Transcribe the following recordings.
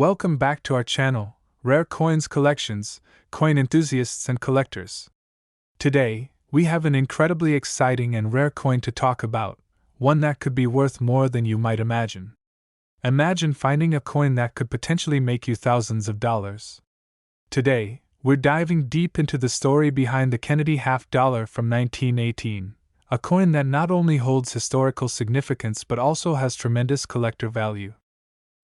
Welcome back to our channel, Rare Coins Collections, coin enthusiasts and collectors. Today, we have an incredibly exciting and rare coin to talk about, one that could be worth more than you might imagine. Imagine finding a coin that could potentially make you thousands of dollars. Today, we're diving deep into the story behind the Kennedy $50 from 1918, a coin that not only holds historical significance but also has tremendous collector value.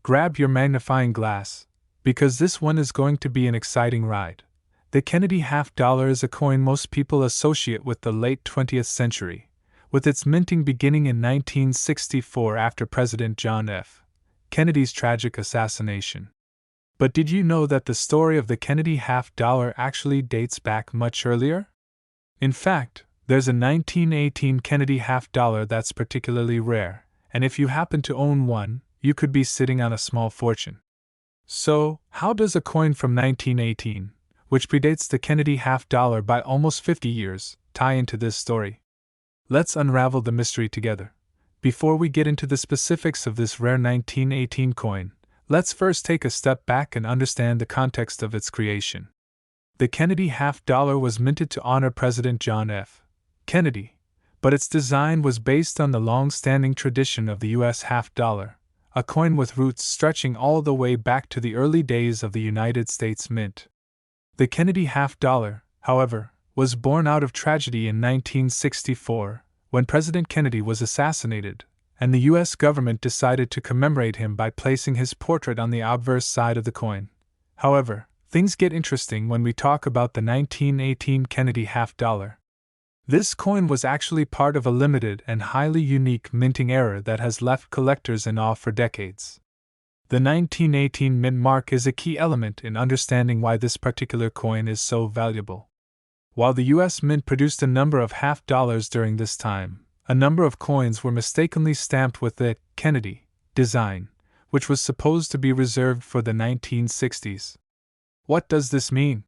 Grab your magnifying glass, because this one is going to be an exciting ride. The Kennedy $50 is a coin most people associate with the late 20th century, with its minting beginning in 1964 after President John F. Kennedy's tragic assassination. But did you know that the story of the Kennedy $50 actually dates back much earlier? In fact, there's a 1918 Kennedy $50 that's particularly rare, and if you happen to own one, you could be sitting on a small fortune. So, how does a coin from 1918, which predates the Kennedy $50 by almost 50 years, tie into this story? Let's unravel the mystery together. Before we get into the specifics of this rare 1918 coin, let's first take a step back and understand the context of its creation. The Kennedy $50 was minted to honor President John F. Kennedy, but its design was based on the long-standing tradition of the U.S. $50, a coin with roots stretching all the way back to the early days of the United States Mint. The Kennedy $50, however, was born out of tragedy in 1964, when President Kennedy was assassinated, and the U.S. government decided to commemorate him by placing his portrait on the obverse side of the coin. However, things get interesting when we talk about the 1918 Kennedy $50. This coin was actually part of a limited and highly unique minting error that has left collectors in awe for decades. The 1918 mint mark is a key element in understanding why this particular coin is so valuable. While the U.S. Mint produced a number of $50 during this time, a number of coins were mistakenly stamped with the Kennedy design, which was supposed to be reserved for the 1960s. What does this mean?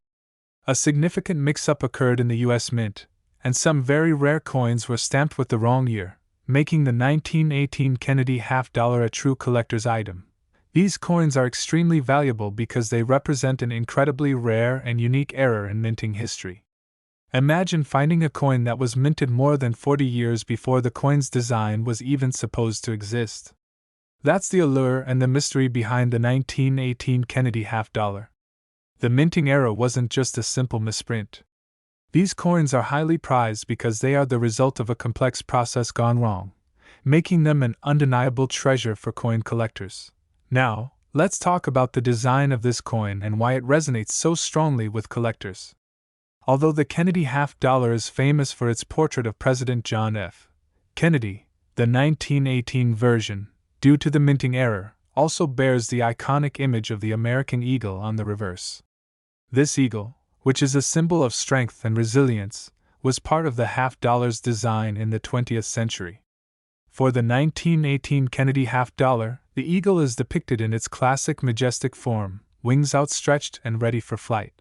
A significant mix-up occurred in the U.S. Mint, and some very rare coins were stamped with the wrong year, making the 1918 Kennedy $50 a true collector's item. These coins are extremely valuable because they represent an incredibly rare and unique error in minting history. Imagine finding a coin that was minted more than 40 years before the coin's design was even supposed to exist. That's the allure and the mystery behind the 1918 Kennedy $50. The minting error wasn't just a simple misprint. These coins are highly prized because they are the result of a complex process gone wrong, making them an undeniable treasure for coin collectors. Now, let's talk about the design of this coin and why it resonates so strongly with collectors. Although the Kennedy $50 is famous for its portrait of President John F. Kennedy, the 1918 version, due to the minting error, also bears the iconic image of the American eagle on the reverse. This eagle, which is a symbol of strength and resilience, was part of the $50's design in the 20th century. For the 1918 Kennedy $50, the eagle is depicted in its classic majestic form, wings outstretched and ready for flight.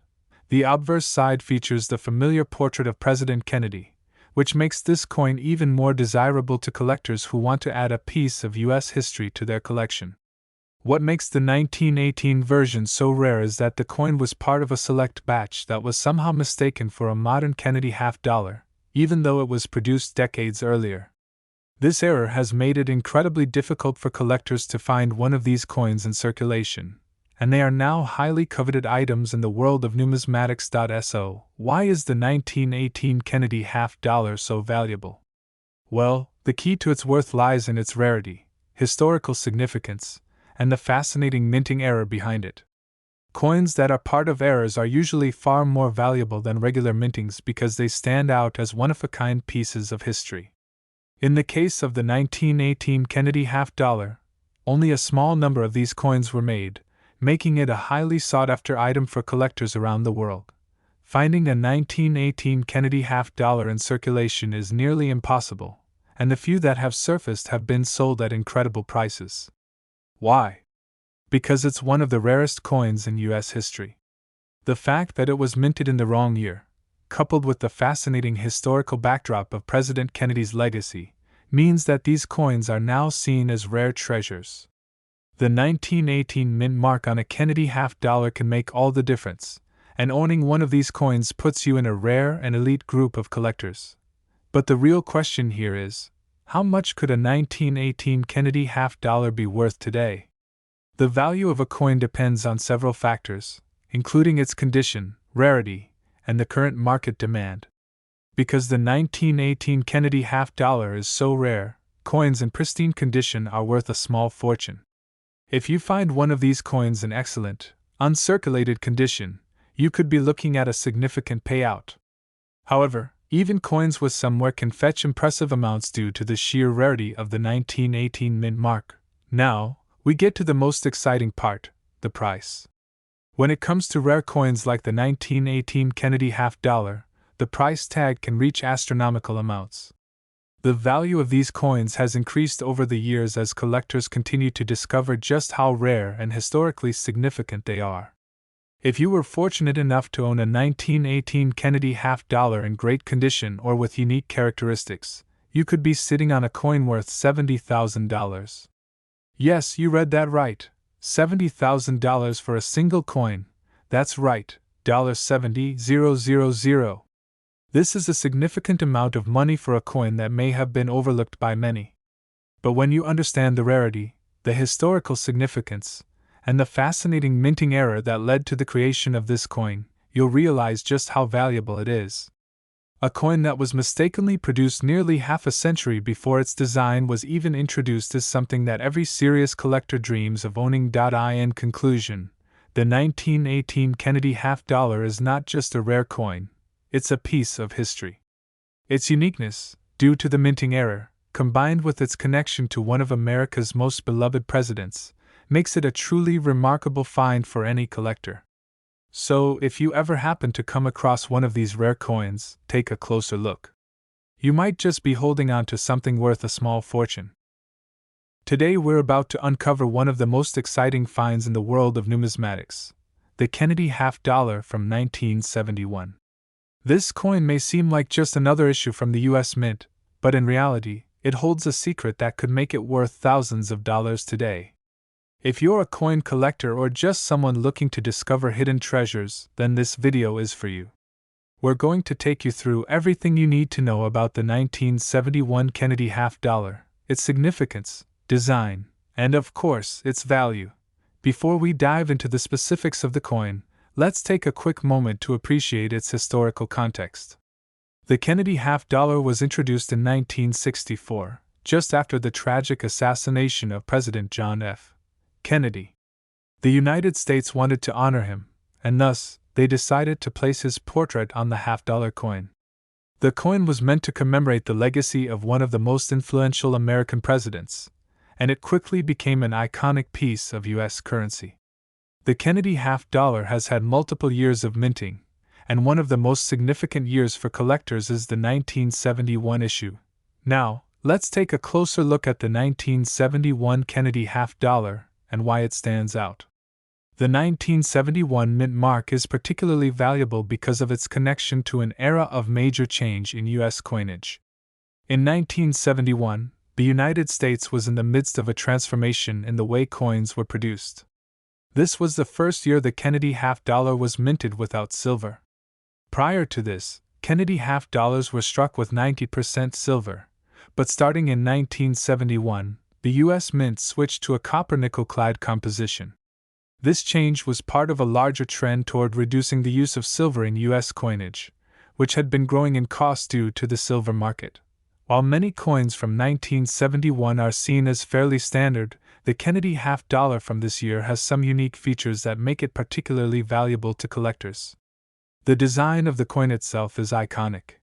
The obverse side features the familiar portrait of President Kennedy, which makes this coin even more desirable to collectors who want to add a piece of U.S. history to their collection. What makes the 1918 version so rare is that the coin was part of a select batch that was somehow mistaken for a modern Kennedy $50, even though it was produced decades earlier. This error has made it incredibly difficult for collectors to find one of these coins in circulation, and they are now highly coveted items in the world of numismatics. So, why is the 1918 Kennedy $50 so valuable? Well, the key to its worth lies in its rarity, historical significance, and the fascinating minting error behind it. Coins that are part of errors are usually far more valuable than regular mintings because they stand out as one-of-a-kind pieces of history. In the case of the 1918 Kennedy $50, only a small number of these coins were made, making it a highly sought-after item for collectors around the world. Finding a 1918 Kennedy $50 in circulation is nearly impossible, and the few that have surfaced have been sold at incredible prices. Why? Because it's one of the rarest coins in U.S. history. The fact that it was minted in the wrong year, coupled with the fascinating historical backdrop of President Kennedy's legacy, means that these coins are now seen as rare treasures. The 1918 mint mark on a Kennedy half-dollar can make all the difference, and owning one of these coins puts you in a rare and elite group of collectors. But the real question here is, how much could a 1918 Kennedy half-dollar be worth today? The value of a coin depends on several factors, including its condition, rarity, and the current market demand. Because the 1918 Kennedy half-dollar is so rare, coins in pristine condition are worth a small fortune. If you find one of these coins in excellent, uncirculated condition, you could be looking at a significant payout. However, even coins with some wear can fetch impressive amounts due to the sheer rarity of the 1918 mint mark. Now, we get to the most exciting part, the price. When it comes to rare coins like the 1918 Kennedy half-dollar, the price tag can reach astronomical amounts. The value of these coins has increased over the years as collectors continue to discover just how rare and historically significant they are. If you were fortunate enough to own a 1918 Kennedy half-dollar in great condition or with unique characteristics, you could be sitting on a coin worth $70,000. Yes, you read that right. $70,000 for a single coin. That's right, $70,000. This is a significant amount of money for a coin that may have been overlooked by many. But when you understand the rarity, the historical significance, and the fascinating minting era that led to the creation of this coin, you'll realize just how valuable it is. A coin that was mistakenly produced nearly half a century before its design was even introduced is something that every serious collector dreams of owning. In conclusion, the 1918 Kennedy half-dollar is not just a rare coin, it's a piece of history. Its uniqueness, due to the minting era, combined with its connection to one of America's most beloved presidents, makes it a truly remarkable find for any collector. So, if you ever happen to come across one of these rare coins, take a closer look. You might just be holding on to something worth a small fortune. Today we're about to uncover one of the most exciting finds in the world of numismatics, the Kennedy half-dollar from 1971. This coin may seem like just another issue from the US Mint, but in reality, it holds a secret that could make it worth thousands of dollars today. If you're a coin collector or just someone looking to discover hidden treasures, then this video is for you. We're going to take you through everything you need to know about the 1971 Kennedy half-dollar, its significance, design, and of course, its value. Before we dive into the specifics of the coin, let's take a quick moment to appreciate its historical context. The Kennedy half-dollar was introduced in 1964, just after the tragic assassination of President John F. Kennedy. The United States wanted to honor him, and thus, they decided to place his portrait on the half-dollar coin. The coin was meant to commemorate the legacy of one of the most influential American presidents, and it quickly became an iconic piece of U.S. currency. The Kennedy half-dollar has had multiple years of minting, and one of the most significant years for collectors is the 1971 issue. Now, let's take a closer look at the 1971 Kennedy half-dollar and why it stands out. The 1971 mint mark is particularly valuable because of its connection to an era of major change in U.S. coinage. In 1971, the United States was in the midst of a transformation in the way coins were produced. This was the first year the Kennedy half-dollar was minted without silver. Prior to this, Kennedy half-dollars were struck with 90% silver, but starting in 1971, the U.S. Mint switched to a copper-nickel-clad composition. This change was part of a larger trend toward reducing the use of silver in U.S. coinage, which had been growing in cost due to the silver market. While many coins from 1971 are seen as fairly standard, the Kennedy half-dollar from this year has some unique features that make it particularly valuable to collectors. The design of the coin itself is iconic.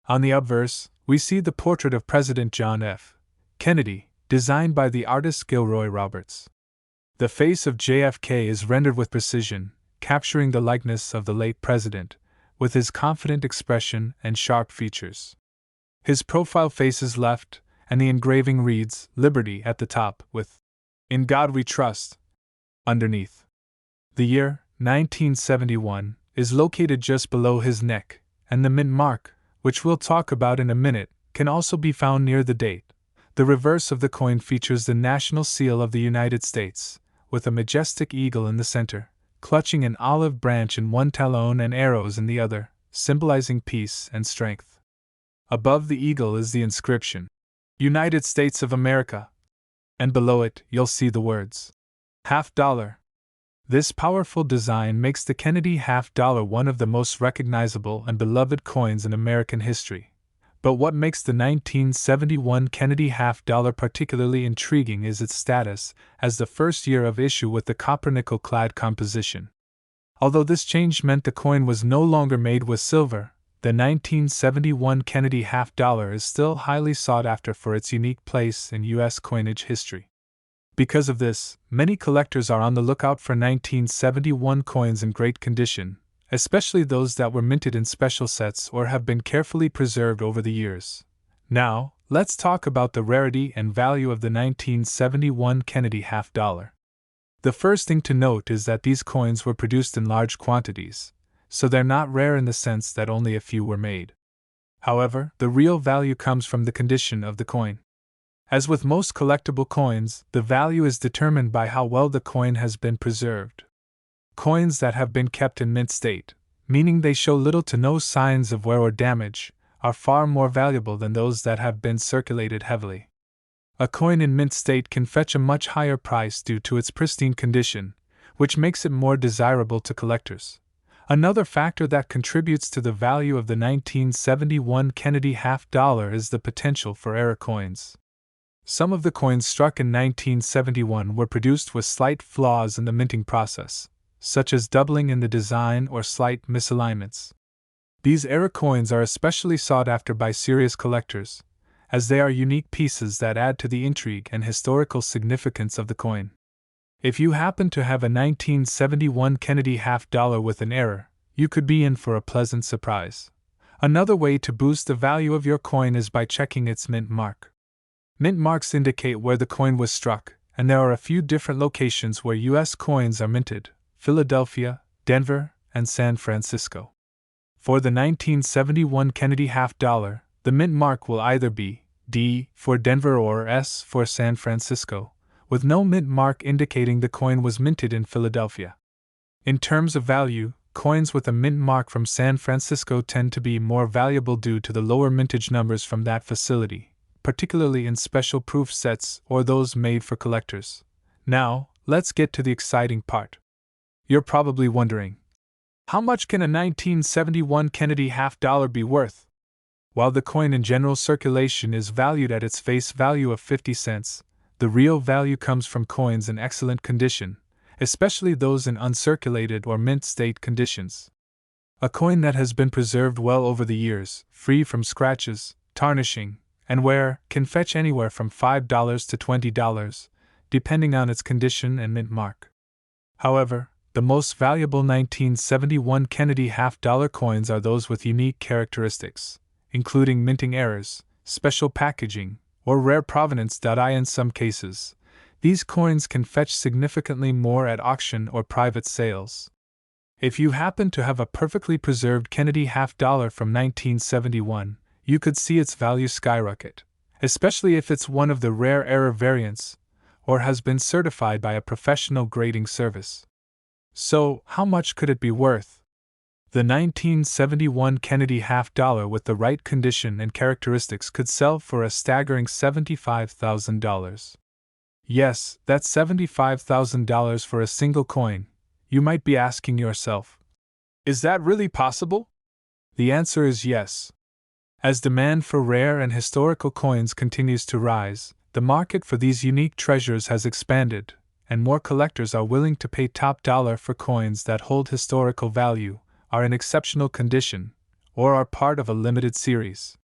On the obverse, we see the portrait of President John F. Kennedy, designed by the artist Gilroy Roberts. The face of JFK is rendered with precision, capturing the likeness of the late president, with his confident expression and sharp features. His profile faces left, and the engraving reads, "Liberty" at the top, with "In God We Trust" underneath. The year, 1971, is located just below his neck, and the mint mark, which we'll talk about in a minute, can also be found near the date. The reverse of the coin features the national seal of the United States, with a majestic eagle in the center, clutching an olive branch in one talon and arrows in the other, symbolizing peace and strength. Above the eagle is the inscription, United States of America, and below it you'll see the words, $50. This powerful design makes the Kennedy $50 one of the most recognizable and beloved coins in American history. But what makes the 1971 Kennedy $50 particularly intriguing is its status as the first year of issue with the copper-nickel-clad composition. Although this change meant the coin was no longer made with silver, the 1971 Kennedy $50 is still highly sought after for its unique place in U.S. coinage history. Because of this, many collectors are on the lookout for 1971 coins in great condition, especially those that were minted in special sets or have been carefully preserved over the years. Now, let's talk about the rarity and value of the 1971 Kennedy $50. The first thing to note is that these coins were produced in large quantities, so they're not rare in the sense that only a few were made. However, the real value comes from the condition of the coin. As with most collectible coins, the value is determined by how well the coin has been preserved. Coins that have been kept in mint state, meaning they show little to no signs of wear or damage, are far more valuable than those that have been circulated heavily. A coin in mint state can fetch a much higher price due to its pristine condition, which makes it more desirable to collectors. Another factor that contributes to the value of the 1971 Kennedy $50 is the potential for error coins. Some of the coins struck in 1971 were produced with slight flaws in the minting process, such as doubling in the design or slight misalignments. These error coins are especially sought after by serious collectors, as they are unique pieces that add to the intrigue and historical significance of the coin. If you happen to have a 1971 Kennedy $50 with an error, you could be in for a pleasant surprise. Another way to boost the value of your coin is by checking its mint mark. Mint marks indicate where the coin was struck, and there are a few different locations where U.S. coins are minted: Philadelphia, Denver, and San Francisco. For the 1971 Kennedy $50, the mint mark will either be D for Denver or S for San Francisco, with no mint mark indicating the coin was minted in Philadelphia. In terms of value, coins with a mint mark from San Francisco tend to be more valuable due to the lower mintage numbers from that facility, particularly in special proof sets or those made for collectors. Now, let's get to the exciting part. You're probably wondering, how much can a 1971 Kennedy $50 be worth? While the coin in general circulation is valued at its face value of 50 cents, the real value comes from coins in excellent condition, especially those in uncirculated or mint state conditions. A coin that has been preserved well over the years, free from scratches, tarnishing, and wear, can fetch anywhere from $5 to $20, depending on its condition and mint mark. However, the most valuable 1971 Kennedy $50 coins are those with unique characteristics, including minting errors, special packaging, or rare provenance. In some cases, these coins can fetch significantly more at auction or private sales. If you happen to have a perfectly preserved Kennedy $50 from 1971, you could see its value skyrocket, especially if it's one of the rare error variants or has been certified by a professional grading service. So, how much could it be worth? The 1971 Kennedy $50 with the right condition and characteristics could sell for a staggering $75,000. Yes, that's $75,000 for a single coin. You might be asking yourself, is that really possible? The answer is yes. As demand for rare and historical coins continues to rise, the market for these unique treasures has expanded, and more collectors are willing to pay top dollar for coins that hold historical value, are in exceptional condition, or are part of a limited series.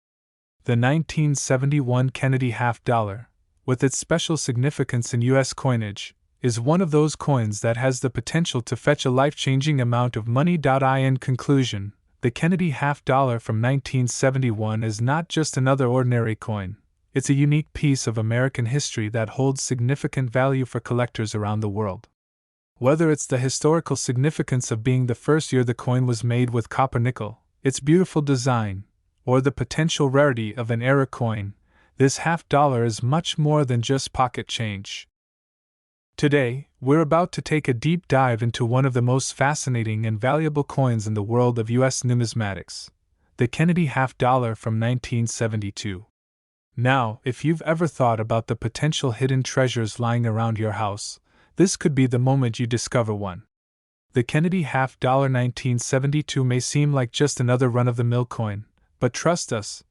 The 1971 Kennedy $50, with its special significance in U.S. coinage, is one of those coins that has the potential to fetch a life-changing amount of money. In conclusion, the Kennedy $50 from 1971 is not just another ordinary coin. It's a unique piece of American history that holds significant value for collectors around the world. Whether it's the historical significance of being the first year the coin was made with copper nickel, its beautiful design, or the potential rarity of an error coin, This $50 is much more than just pocket change. Today, we're about to take a deep dive into one of the most fascinating and valuable coins in the world of U.S. numismatics, the Kennedy $50 from 1972. Now, if you've ever thought about the potential hidden treasures lying around your house, this could be the moment you discover one. The Kennedy $50 1972 may seem like just another run-of-the-mill coin, but trust us,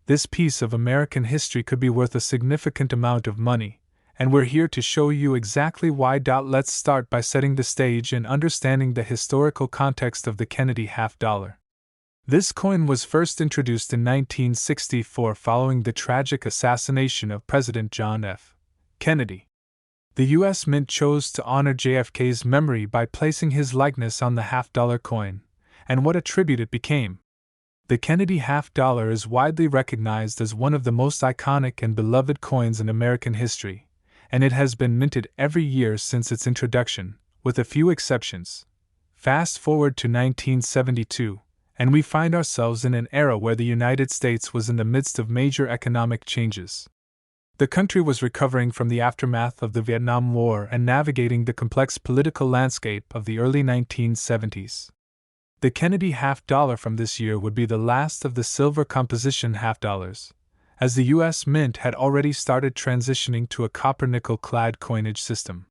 this piece of American history could be worth a significant amount of money, and we're here to show you exactly why. Let's start by setting the stage and understanding the historical context of the Kennedy $50. This coin was first introduced in 1964 following the tragic assassination of President John F. Kennedy. The U.S. Mint chose to honor JFK's memory by placing his likeness on the $50 coin, and what a tribute it became. The Kennedy $50 is widely recognized as one of the most iconic and beloved coins in American history, and it has been minted every year since its introduction, with a few exceptions. Fast forward to 1972, and we find ourselves in an era where the United States was in the midst of major economic changes. The country was recovering from the aftermath of the Vietnam War and navigating the complex political landscape of the early 1970s. The Kennedy $50 from this year would be the last of the silver composition $50, as the U.S. Mint had already started transitioning to a copper-nickel-clad coinage system.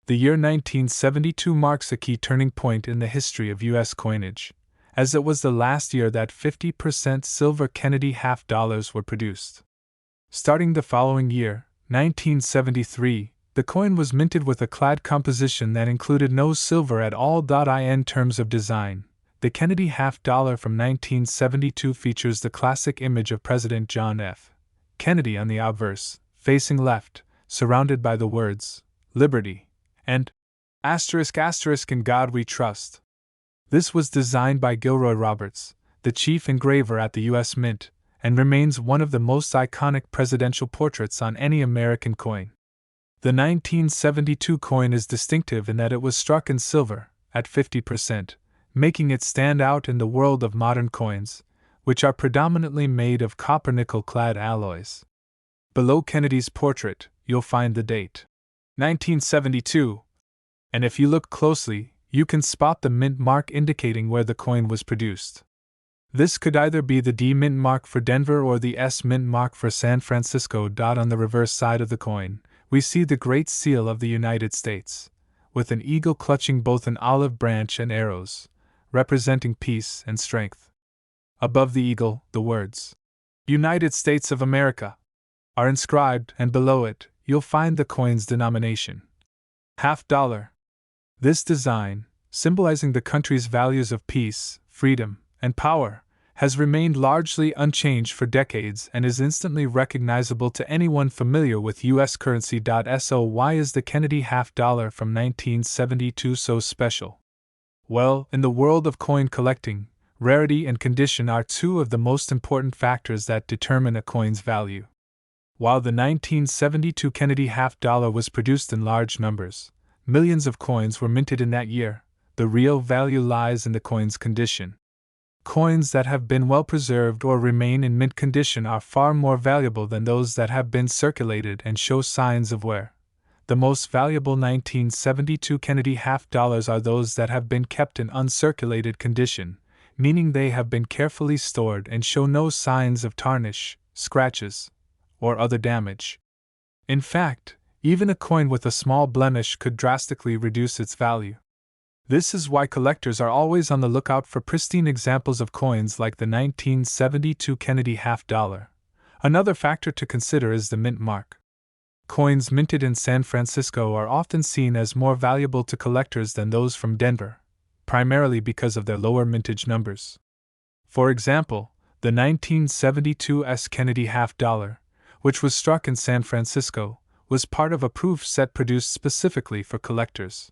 The year 1972 marks a key turning point in the history of U.S. coinage, as it was the last year that 50% silver Kennedy $50 were produced. Starting the following year, 1973, the coin was minted with a clad composition that included no silver at all. In terms of design, the Kennedy $50 from 1972 features the classic image of President John F. Kennedy on the obverse, facing left, surrounded by the words, "Liberty," and **** in God we trust. This was designed by Gilroy Roberts, the chief engraver at the U.S. Mint, and remains one of the most iconic presidential portraits on any American coin. The 1972 coin is distinctive in that it was struck in silver, at 50%, making it stand out in the world of modern coins, which are predominantly made of copper-nickel-clad alloys. Below Kennedy's portrait, you'll find the date, 1972, and if you look closely, you can spot the mint mark indicating where the coin was produced. This could either be the D mint mark for Denver or the S mint mark for San Francisco. On the reverse side of the coin, we see the Great Seal of the United States, with an eagle clutching both an olive branch and arrows, representing peace and strength. Above the eagle, the words, "United States of America," are inscribed, and below it, you'll find the coin's denomination, $50. This design, symbolizing the country's values of peace, freedom, and power, has remained largely unchanged for decades and is instantly recognizable to anyone familiar with U.S. currency. So why is the Kennedy $50 from 1972 so special? Well, in the world of coin collecting, rarity and condition are two of the most important factors that determine a coin's value. While the 1972 Kennedy $50 was produced in large numbers, millions of coins were minted in that year, the real value lies in the coin's condition. Coins that have been well preserved or remain in mint condition are far more valuable than those that have been circulated and show signs of wear. The most valuable 1972 Kennedy $50 are those that have been kept in uncirculated condition, meaning they have been carefully stored and show no signs of tarnish, scratches, or other damage. In fact, even a coin with a small blemish could drastically reduce its value. This is why collectors are always on the lookout for pristine examples of coins like the 1972 Kennedy $50. Another factor to consider is the mint mark. Coins minted in San Francisco are often seen as more valuable to collectors than those from Denver, primarily because of their lower mintage numbers. For example, the 1972 S. Kennedy $50, which was struck in San Francisco, was part of a proof set produced specifically for collectors.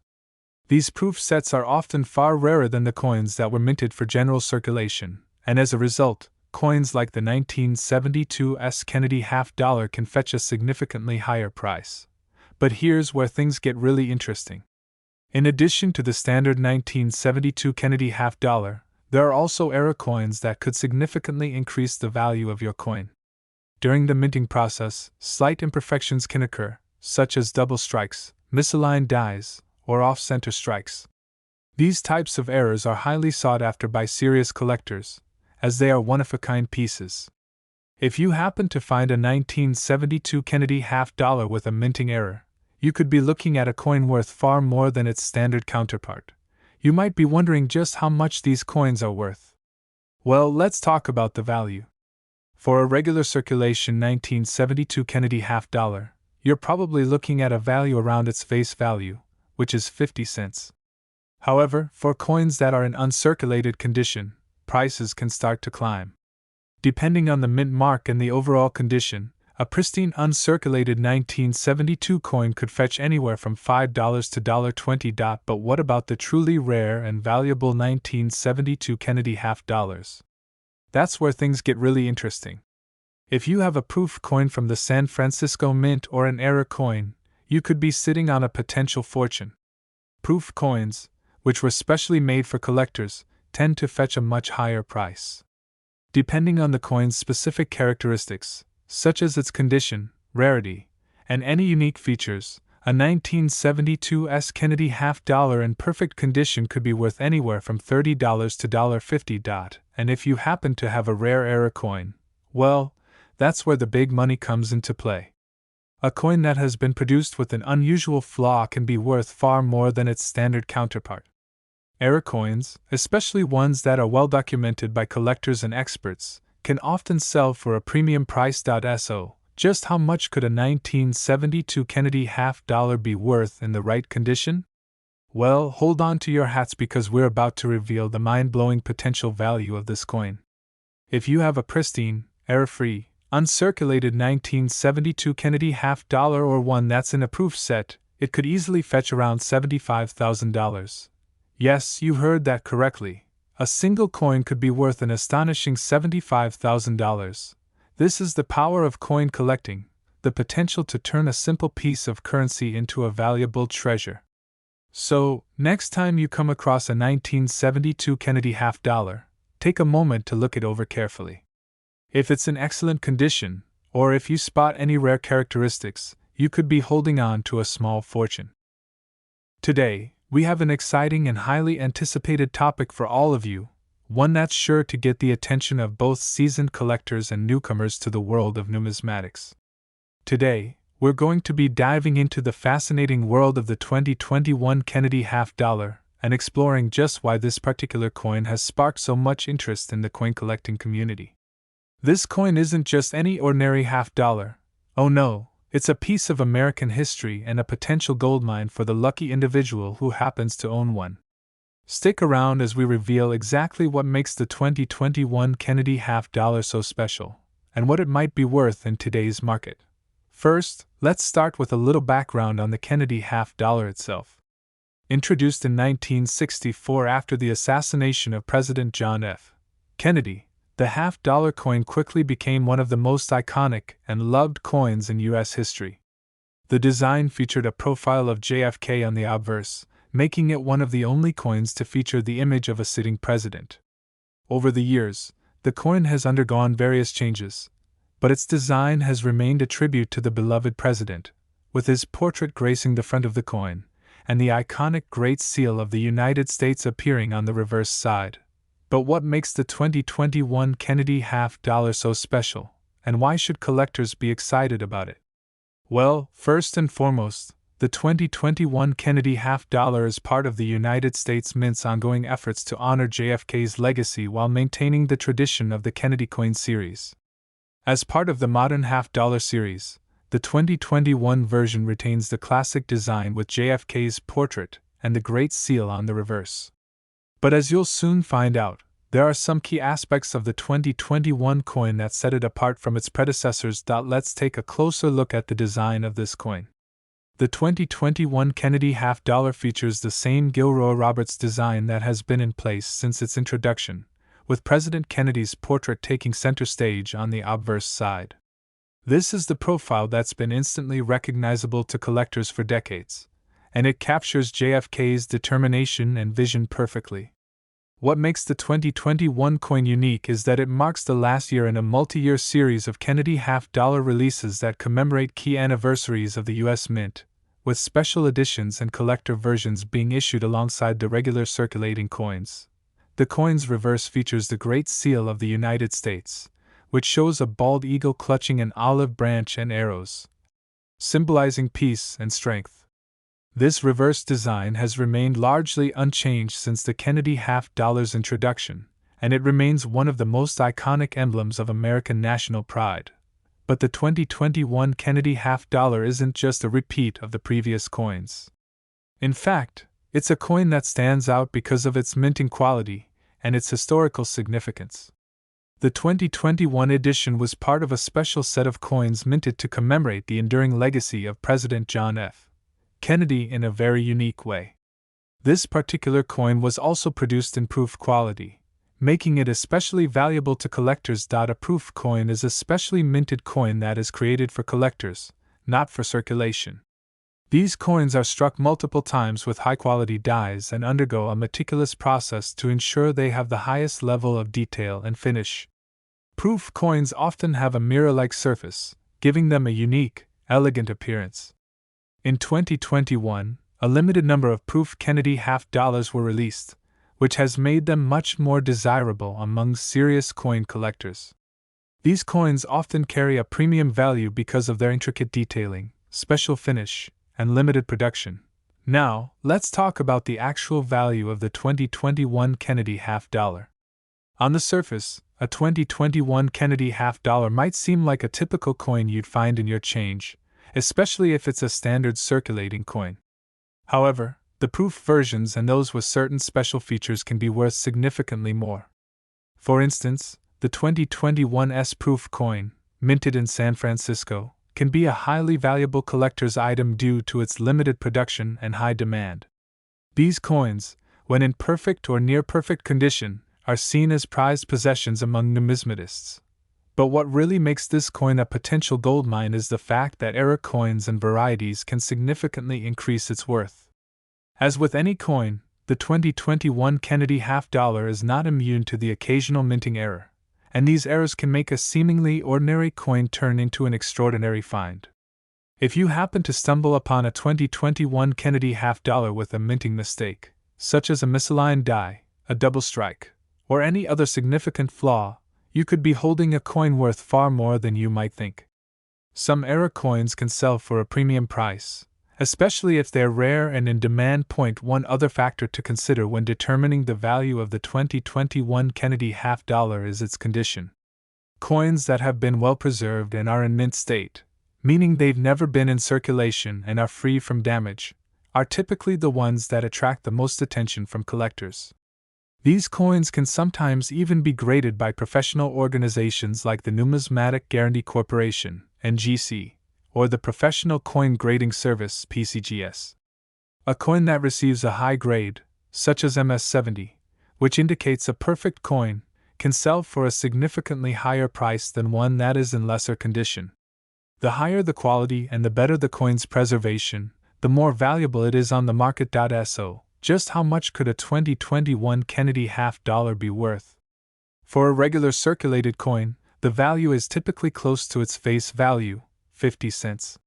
These proof sets are often far rarer than the coins that were minted for general circulation, and as a result, coins like the 1972 S. Kennedy $50 can fetch a significantly higher price. But here's where things get really interesting. In addition to the standard 1972 Kennedy $50, there are also era coins that could significantly increase the value of your coin. during the minting process, slight imperfections can occur, such as double strikes, misaligned dies, or off-center strikes. These types of errors are highly sought after by serious collectors, as they are one-of-a-kind pieces. If you happen to find a 1972 Kennedy half-dollar with a minting error, you could be looking at a coin worth far more than its standard counterpart. You might be wondering just how much these coins are worth. Well, let's talk about the value. For a regular circulation 1972 Kennedy half-dollar, you're probably looking at a value around its face value, which is 50 cents. However, for coins that are in uncirculated condition, prices can start to climb. Depending on the mint mark and the overall condition, a pristine uncirculated 1972 coin could fetch anywhere from $5 to $20. But what about the truly rare and valuable 1972 Kennedy half-dollars? That's where things get really interesting. If you have a proof coin from the San Francisco Mint or an error coin, you could be sitting on a potential fortune. Proof coins, which were specially made for collectors, tend to fetch a much higher price. Depending on the coin's specific characteristics, such as its condition, rarity, and any unique features, a 1972 Kennedy half-dollar in perfect condition could be worth anywhere from $30 to $50. And if you happen to have a rare error coin, well, that's where the big money comes into play. A coin that has been produced with an unusual flaw can be worth far more than its standard counterpart. Error coins, especially ones that are well documented by collectors and experts, can often sell for a premium price. So, just how much could a 1972 Kennedy half-dollar be worth in the right condition? Well, hold on to your hats because we're about to reveal the mind-blowing potential value of this coin. If you have a pristine, error-free, uncirculated 1972 Kennedy half-dollar or one that's in a proof set, it could easily fetch around $75,000. Yes, you heard that correctly. A single coin could be worth an astonishing $75,000. This is the power of coin collecting, the potential to turn a simple piece of currency into a valuable treasure. So, next time you come across a 1972 Kennedy half-dollar, take a moment to look it over carefully. If it's in excellent condition, or if you spot any rare characteristics, you could be holding on to a small fortune. Today, we have an exciting and highly anticipated topic for all of you, one that's sure to get the attention of both seasoned collectors and newcomers to the world of numismatics. Today, we're going to be diving into the fascinating world of the 2021 Kennedy half-dollar and exploring just why this particular coin has sparked so much interest in the coin collecting community. This coin isn't just any ordinary half-dollar. Oh no, it's a piece of American history and a potential goldmine for the lucky individual who happens to own one. Stick around as we reveal exactly what makes the 2021 Kennedy half-dollar so special, and what it might be worth in today's market. First, let's start with a little background on the Kennedy half-dollar itself. Introduced in 1964 after the assassination of President John F. Kennedy, the half-dollar coin quickly became one of the most iconic and loved coins in U.S. history. The design featured a profile of JFK on the obverse, making it one of the only coins to feature the image of a sitting president. Over the years, the coin has undergone various changes, but its design has remained a tribute to the beloved president, with his portrait gracing the front of the coin, and the iconic Great Seal of the United States appearing on the reverse side. But what makes the 2021 Kennedy half-dollar so special, and why should collectors be excited about it? Well, first and foremost, the 2021 Kennedy half-dollar is part of the United States Mint's ongoing efforts to honor JFK's legacy while maintaining the tradition of the Kennedy coin series. As part of the modern half-dollar series, the 2021 version retains the classic design with JFK's portrait and the Great Seal on the reverse. But as you'll soon find out, there are some key aspects of the 2021 coin that set it apart from its predecessors. Let's take a closer look at the design of this coin. The 2021 Kennedy half-dollar features the same Gilroy Roberts design that has been in place since its introduction, with President Kennedy's portrait taking center stage on the obverse side. This is the profile that's been instantly recognizable to collectors for decades, and it captures JFK's determination and vision perfectly. What makes the 2021 coin unique is that it marks the last year in a multi-year series of Kennedy half-dollar releases that commemorate key anniversaries of the U.S. Mint, with special editions and collector versions being issued alongside the regular circulating coins. The coin's reverse features the Great Seal of the United States, which shows a bald eagle clutching an olive branch and arrows, symbolizing peace and strength. This reverse design has remained largely unchanged since the Kennedy half-dollar's introduction, and it remains one of the most iconic emblems of American national pride. But the 2021 Kennedy half-dollar isn't just a repeat of the previous coins. In fact, it's a coin that stands out because of its minting quality and its historical significance. The 2021 edition was part of a special set of coins minted to commemorate the enduring legacy of President John F. Kennedy in a very unique way. This particular coin was also produced in proof quality, making it especially valuable to collectors. A proof coin is a specially minted coin that is created for collectors, not for circulation. These coins are struck multiple times with high-quality dies and undergo a meticulous process to ensure they have the highest level of detail and finish. Proof coins often have a mirror-like surface, giving them a unique, elegant appearance. In 2021, a limited number of proof Kennedy half-dollars were released, which has made them much more desirable among serious coin collectors. These coins often carry a premium value because of their intricate detailing, special finish, and limited production. Now, let's talk about the actual value of the 2021 Kennedy half-dollar. On the surface, a 2021 Kennedy half-dollar might seem like a typical coin you'd find in your change, especially if it's a standard circulating coin. However, the proof versions and those with certain special features can be worth significantly more. For instance, the 2021 S-proof coin, minted in San Francisco, can be a highly valuable collector's item due to its limited production and high demand. These coins, when in perfect or near-perfect condition, are seen as prized possessions among numismatists. But what really makes this coin a potential goldmine is the fact that era coins and varieties can significantly increase its worth. As with any coin, the 2021 Kennedy half-dollar is not immune to the occasional minting error, and these errors can make a seemingly ordinary coin turn into an extraordinary find. If you happen to stumble upon a 2021 Kennedy half-dollar with a minting mistake, such as a misaligned die, a double strike, or any other significant flaw, you could be holding a coin worth far more than you might think. Some era coins can sell for a premium price, especially if they're rare and in demand. One other factor to consider when determining the value of the 2021 Kennedy half-dollar is its condition. Coins that have been well preserved and are in mint state, meaning they've never been in circulation and are free from damage, are typically the ones that attract the most attention from collectors. These coins can sometimes even be graded by professional organizations like the Numismatic Guarantee Corporation, NGC, or the Professional Coin Grading Service, PCGS. A coin that receives a high grade, such as MS-70, which indicates a perfect coin, can sell for a significantly higher price than one that is in lesser condition. The higher the quality and the better the coin's preservation, the more valuable it is on the market. So, just how much could a 2021 Kennedy half-dollar be worth? For a regular circulated coin, the value is typically close to its face value, 50 cents.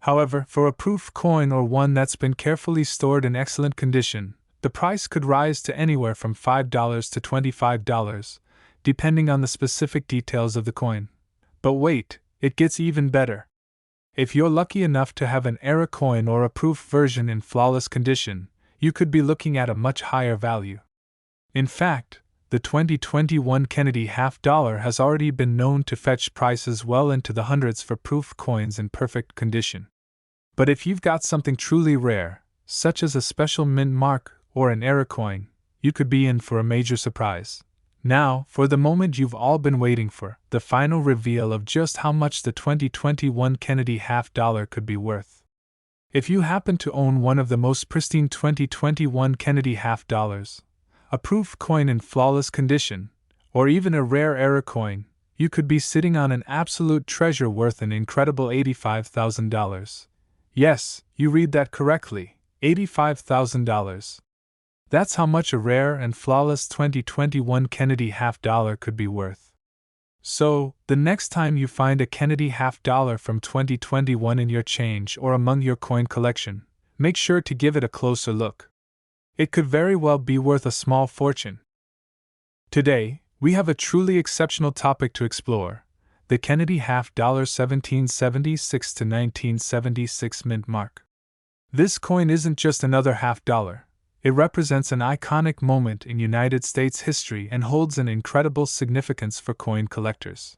However, for a proof coin or one that's been carefully stored in excellent condition, the price could rise to anywhere from $5 to $25, depending on the specific details of the coin. But wait, it gets even better. If you're lucky enough to have an era coin or a proof version in flawless condition, you could be looking at a much higher value. In fact, the 2021 Kennedy half-dollar has already been known to fetch prices well into the hundreds for proof coins in perfect condition. But if you've got something truly rare, such as a special mint mark or an era coin, you could be in for a major surprise. Now, for the moment you've all been waiting for, the final reveal of just how much the 2021 Kennedy half-dollar could be worth. If you happen to own one of the most pristine 2021 Kennedy half-dollars, a proof coin in flawless condition, or even a rare era coin, you could be sitting on an absolute treasure worth an incredible $85,000. Yes, you read that correctly, $85,000. That's how much a rare and flawless 2021 Kennedy half dollar could be worth. So, the next time you find a Kennedy half dollar from 2021 in your change or among your coin collection, make sure to give it a closer look. It could very well be worth a small fortune. Today, we have a truly exceptional topic to explore: the Kennedy half dollar 1776 to 1976 mint mark. This coin isn't just another half dollar. It represents an iconic moment in United States history and holds an incredible significance for coin collectors.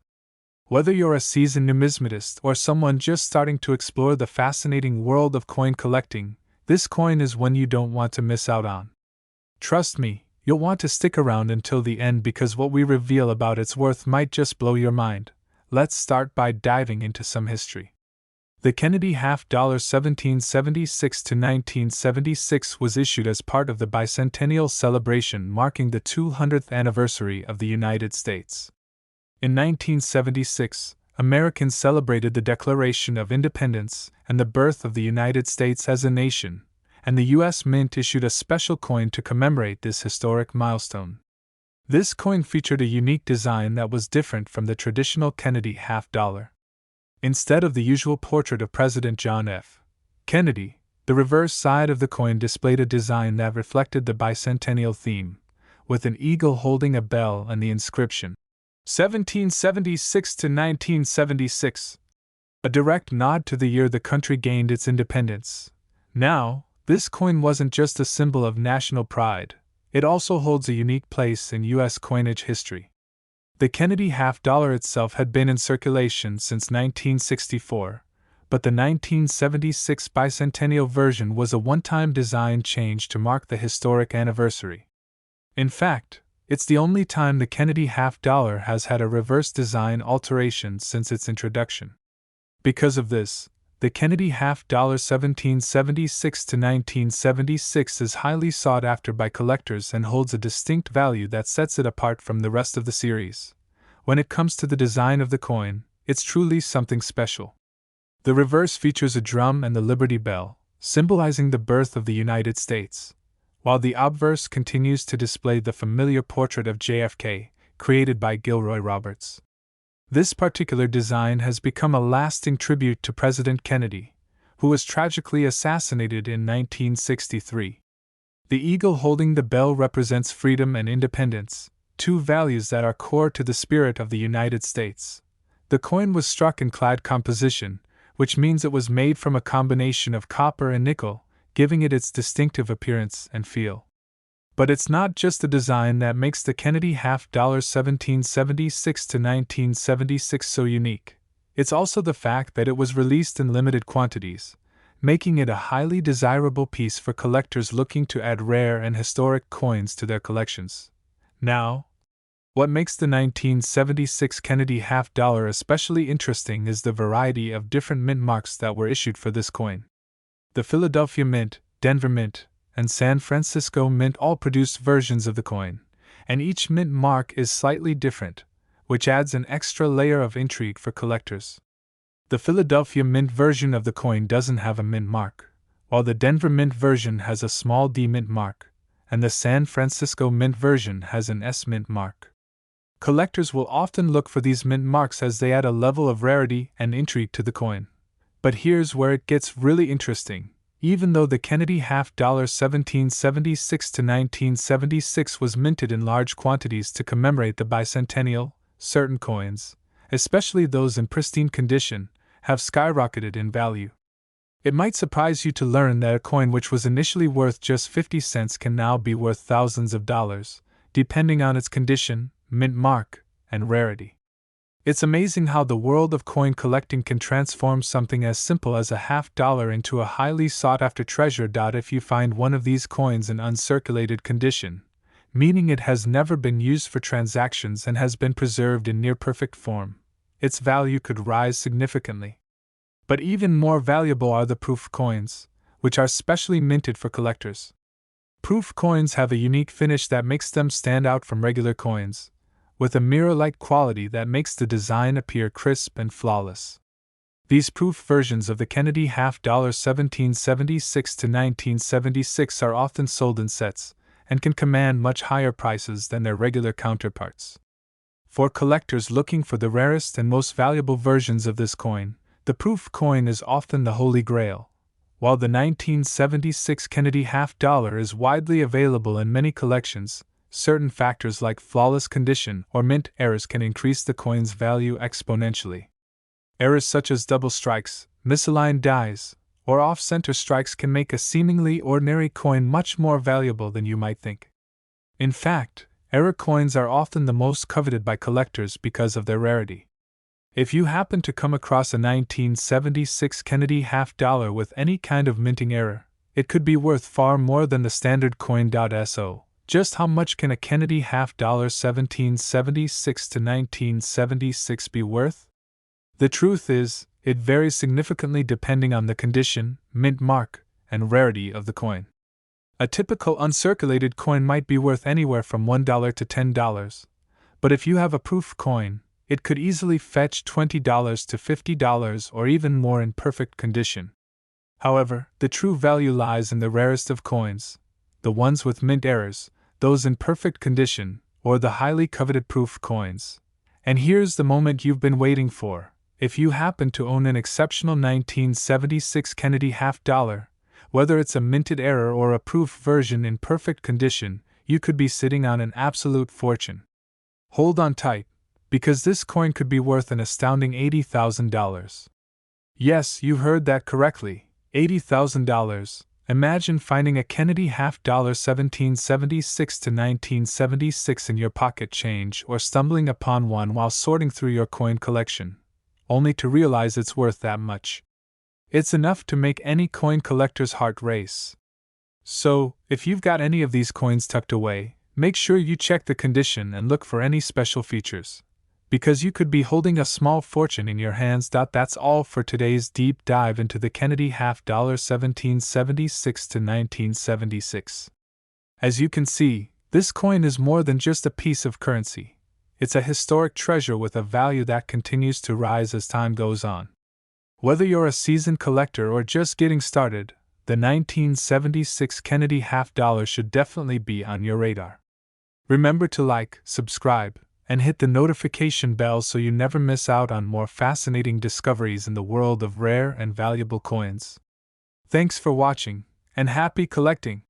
Whether you're a seasoned numismatist or someone just starting to explore the fascinating world of coin collecting, this coin is one you don't want to miss out on. Trust me, you'll want to stick around until the end because what we reveal about its worth might just blow your mind. Let's start by diving into some history. The Kennedy half dollar 1776 to 1976 was issued as part of the bicentennial celebration marking the 200th anniversary of the United States. In 1976, Americans celebrated the Declaration of Independence and the birth of the United States as a nation, and the U.S. Mint issued a special coin to commemorate this historic milestone. This coin featured a unique design that was different from the traditional Kennedy half dollar. Instead of the usual portrait of President John F. Kennedy, the reverse side of the coin displayed a design that reflected the bicentennial theme, with an eagle holding a bell and the inscription 1776 to 1976, a direct nod to the year the country gained its independence. Now, this coin wasn't just a symbol of national pride, it also holds a unique place in U.S. coinage history. The Kennedy half dollar itself had been in circulation since 1964, but the 1976 bicentennial version was a one-time design change to mark the historic anniversary. In fact, it's the only time the Kennedy half dollar has had a reverse design alteration since its introduction. Because of this, the Kennedy half dollar 1776 to 1976 is highly sought after by collectors and holds a distinct value that sets it apart from the rest of the series. When it comes to the design of the coin, it's truly something special. The reverse features a drum and the Liberty Bell, symbolizing the birth of the United States, while the obverse continues to display the familiar portrait of JFK, created by Gilroy Roberts. This particular design has become a lasting tribute to President Kennedy, who was tragically assassinated in 1963. The eagle holding the bell represents freedom and independence, two values that are core to the spirit of the United States. The coin was struck in clad composition, which means it was made from a combination of copper and nickel, giving it its distinctive appearance and feel. But it's not just the design that makes the Kennedy half dollar 1776 to 1976 so unique. It's also the fact that it was released in limited quantities, making it a highly desirable piece for collectors looking to add rare and historic coins to their collections. Now, what makes the 1976 Kennedy half dollar especially interesting is the variety of different mint marks that were issued for this coin. The Philadelphia Mint, Denver Mint, and San Francisco Mint all produced versions of the coin, and each mint mark is slightly different, which adds an extra layer of intrigue for collectors. The Philadelphia Mint version of the coin doesn't have a mint mark, while the Denver Mint version has a small D mint mark, and the San Francisco Mint version has an S mint mark. Collectors will often look for these mint marks as they add a level of rarity and intrigue to the coin. But here's where it gets really interesting. Even though the Kennedy half dollar 1776 to 1976 was minted in large quantities to commemorate the bicentennial, certain coins, especially those in pristine condition, have skyrocketed in value. It might surprise you to learn that a coin which was initially worth just 50 cents can now be worth thousands of dollars, depending on its condition, mint mark, and rarity. It's amazing how the world of coin collecting can transform something as simple as a half dollar into a highly sought-after treasure. If you find one of these coins in uncirculated condition, meaning it has never been used for transactions and has been preserved in near-perfect form, its value could rise significantly. But even more valuable are the proof coins, which are specially minted for collectors. Proof coins have a unique finish that makes them stand out from regular coins, with a mirror-like quality that makes the design appear crisp and flawless. These proof versions of the Kennedy half dollar 1776 to 1976 are often sold in sets, and can command much higher prices than their regular counterparts. For collectors looking for the rarest and most valuable versions of this coin, the proof coin is often the holy grail. While the 1976 Kennedy half dollar is widely available in many collections, certain factors like flawless condition or mint errors can increase the coin's value exponentially. Errors such as double strikes, misaligned dies, or off-center strikes can make a seemingly ordinary coin much more valuable than you might think. In fact, error coins are often the most coveted by collectors because of their rarity. If you happen to come across a 1976 Kennedy half dollar with any kind of minting error, it could be worth far more than the standard coin.so. Just how much can a Kennedy half dollar 1776 to 1976 be worth? The truth is, it varies significantly depending on the condition, mint mark, and rarity of the coin. A typical uncirculated coin might be worth anywhere from $1 to $10, but if you have a proof coin, it could easily fetch $20 to $50 or even more in perfect condition. However, the true value lies in the rarest of coins, the ones with mint errors, those in perfect condition, or the highly coveted proof coins. And here's the moment you've been waiting for. If you happen to own an exceptional 1976 Kennedy half dollar, whether it's a minted error or a proof version in perfect condition, you could be sitting on an absolute fortune. Hold on tight, because this coin could be worth an astounding $80,000. Yes, you heard that correctly, $80,000. Imagine finding a Kennedy half dollar 1776 to 1976 in your pocket change or stumbling upon one while sorting through your coin collection, only to realize it's worth that much. It's enough to make any coin collector's heart race. So, if you've got any of these coins tucked away, make sure you check the condition and look for any special features, because you could be holding a small fortune in your hands. That's all for today's deep dive into the Kennedy half dollar 1776 to 1976. As you can see, this coin is more than just a piece of currency. It's a historic treasure with a value that continues to rise as time goes on. Whether you're a seasoned collector or just getting started, the 1976 Kennedy half dollar should definitely be on your radar. Remember to like, subscribe, and hit the notification bell so you never miss out on more fascinating discoveries in the world of rare and valuable coins. Thanks for watching, and happy collecting!